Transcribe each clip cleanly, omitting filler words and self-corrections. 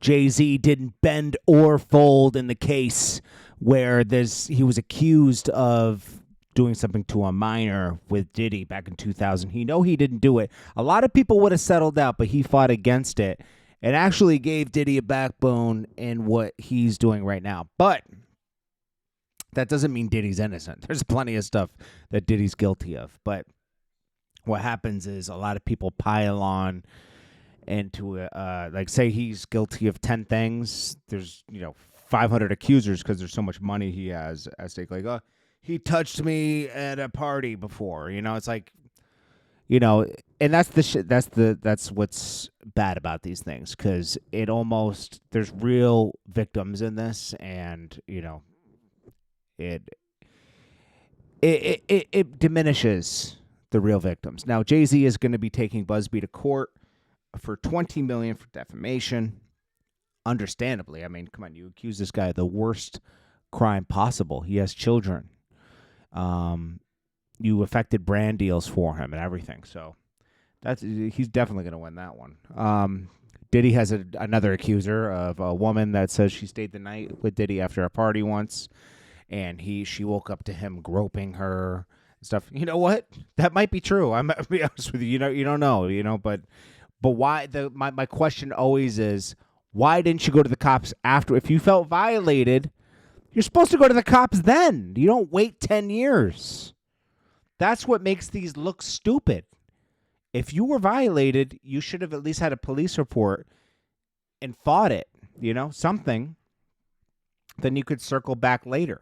Jay-Z didn't bend or fold in the case where he was accused of doing something to a minor with Diddy back in 2000. He didn't do it. A lot of people would have settled out, but he fought against it and actually gave Diddy a backbone in what he's doing right now. But that doesn't mean Diddy's innocent. There's plenty of stuff that Diddy's guilty of. But what happens is a lot of people pile on into like, say he's guilty of 10 things. There's 500 accusers because there's so much money he has at stake. Like, oh, he touched me at a party before. It's like, and that's the shit. That's what's bad about these things, because there's real victims in this, and it diminishes the real victims. Now, Jay-Z is going to be taking Busby to court for $20 million for defamation. Understandably, I mean, come on, you accuse this guy of the worst crime possible. He has children. You affected brand deals for him and everything. So he's definitely going to win that one. Diddy has another accuser of a woman that says she stayed the night with Diddy after a party once, and she woke up to him groping her and stuff. You know what? That might be true. I'm gonna be honest with you. You don't know. But why? My question always is, why didn't you go to the cops after? If you felt violated, you're supposed to go to the cops then. You don't wait 10 years. That's what makes these look stupid. If you were violated, you should have at least had a police report and fought it, something. Then you could circle back later.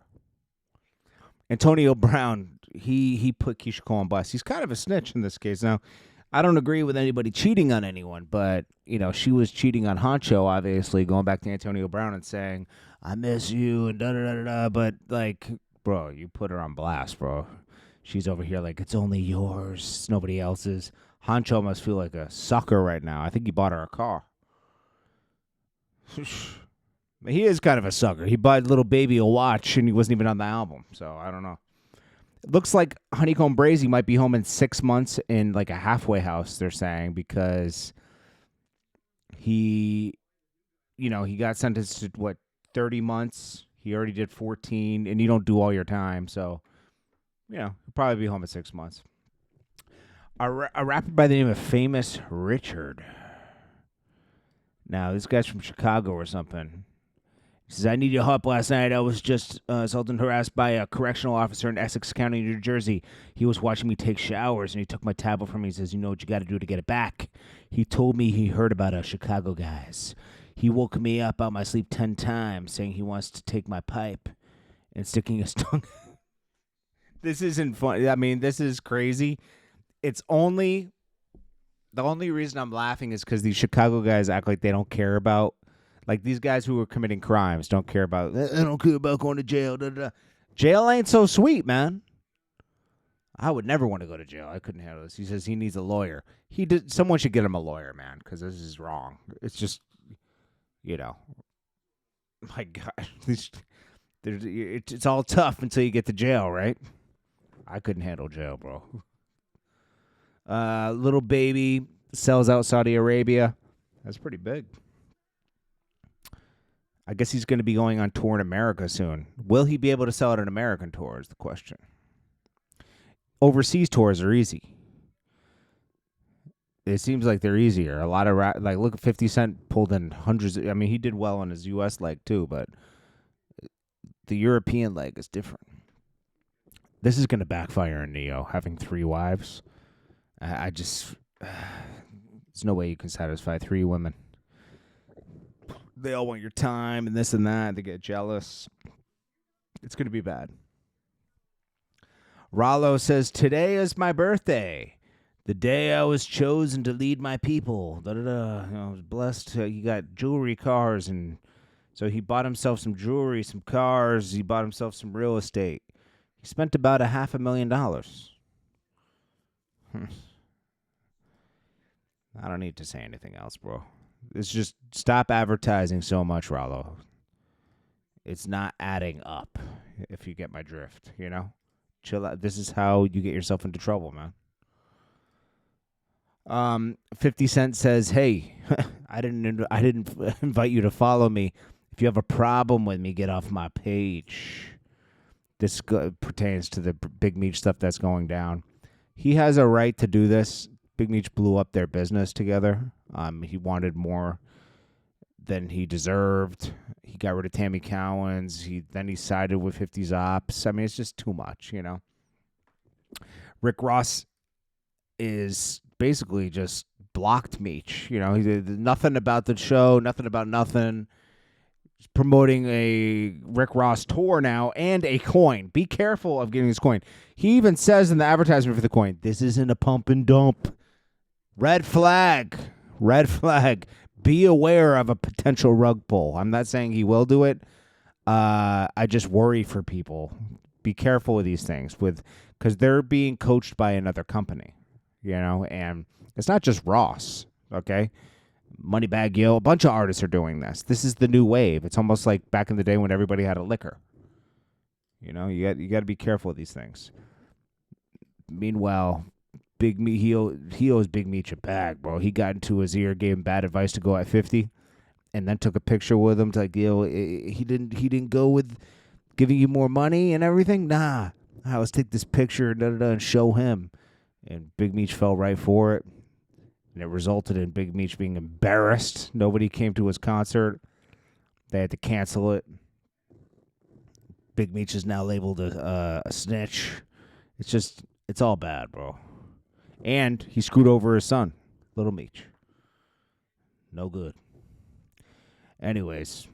Antonio Brown, he put Keyshia Cole on blast. He's kind of a snitch in this case. Now, I don't agree with anybody cheating on anyone, but, she was cheating on Honcho, obviously, going back to Antonio Brown and saying, I miss you, and da-da-da-da-da. But, like, bro, you put her on blast, bro. She's over here like, it's only yours. It's nobody else's. Honcho must feel like a sucker right now. I think he bought her a car. He is kind of a sucker. He bought Little Baby a watch, and he wasn't even on the album. So, I don't know. It looks like Honeycomb Brazy might be home in 6 months in, like, a halfway house, they're saying, because he got sentenced to, 30 months. He already did 14, and you don't do all your time. So, he'll probably be home in 6 months. A rapper by the name of Famous Richard. Now, this guy's from Chicago or something. He says, I need your help last night. I was just assaulted and harassed by a correctional officer in Essex County, New Jersey. He was watching me take showers, and he took my tablet from me. He says, you know what you got to do to get it back. He told me he heard about us Chicago guys. He woke me up out of my sleep 10 times, saying he wants to take my pipe and sticking his tongue. This isn't fun. I mean, this is crazy. The only reason I'm laughing is because these Chicago guys act like they don't care about, like, these guys who are committing crimes don't care about, I don't care about going to jail. Da, da, da. Jail ain't so sweet, man. I would never want to go to jail. I couldn't handle this. He says he needs a lawyer. Someone should get him a lawyer, man, because this is wrong. It's just, my God, it's all tough until you get to jail, right? I couldn't handle jail, bro. Little Baby sells out Saudi Arabia. That's pretty big. I guess he's going to be going on tour in America soon. Will he be able to sell it an American tour is the question. Overseas tours are easy. It seems like they're easier. A lot of look, 50 Cent pulled in hundreds. I mean, he did well on his U.S. leg too, but the European leg is different. This is going to backfire on Neo, having 3 wives. There's no way you can satisfy 3 women. They all want your time and this and that. They get jealous. It's going to be bad. Rollo says, today is my birthday. The day I was chosen to lead my people. I was blessed. He got jewelry, cars, and so he bought himself some jewelry, some cars. He bought himself some real estate. He spent about $500,000. I don't need to say anything else, bro. It's just stop advertising so much, Rollo. It's not adding up, if you get my drift, Chill out. This is how you get yourself into trouble, man. 50 Cent says, hey, I didn't invite you to follow me. If you have a problem with me, get off my page. This pertains to the Big Meech stuff that's going down. He has a right to do this. Big Meech blew up their business together. He wanted more than he deserved. He got rid of Tammy Cowens. Then he sided with 50's Ops. I mean, it's just too much, you know. Rick Ross is basically just blocked Meech. You know, he did nothing about the show, nothing about nothing. He's promoting a Rick Ross tour now and a coin. Be careful of getting this coin. He even says in the advertisement for the coin, this isn't a pump and dump. Red flag. Red flag. Be aware of a potential rug pull. I'm not saying he will do it. I just worry for people. Be careful with these things because they're being coached by another company, you know, and it's not just Ross, okay? Moneybagg Yo, a bunch of artists are doing this. This is the new wave. It's almost like back in the day when everybody had a liquor. You know, you got to be careful with these things. Meanwhile, Big Meech, he owes Big Meech a bag, bro. He got into his ear, gave him bad advice to go at 50, and then took a picture with him to like, yo, he didn't go with giving you more money and everything. Nah, let's take this picture and show him. And Big Meech fell right for it, and it resulted in Big Meech being embarrassed. Nobody came to his concert. They had to cancel it. Big Meech is now labeled a snitch. It's all bad, bro. And he screwed over his son, Little Meech. No good. Anyways,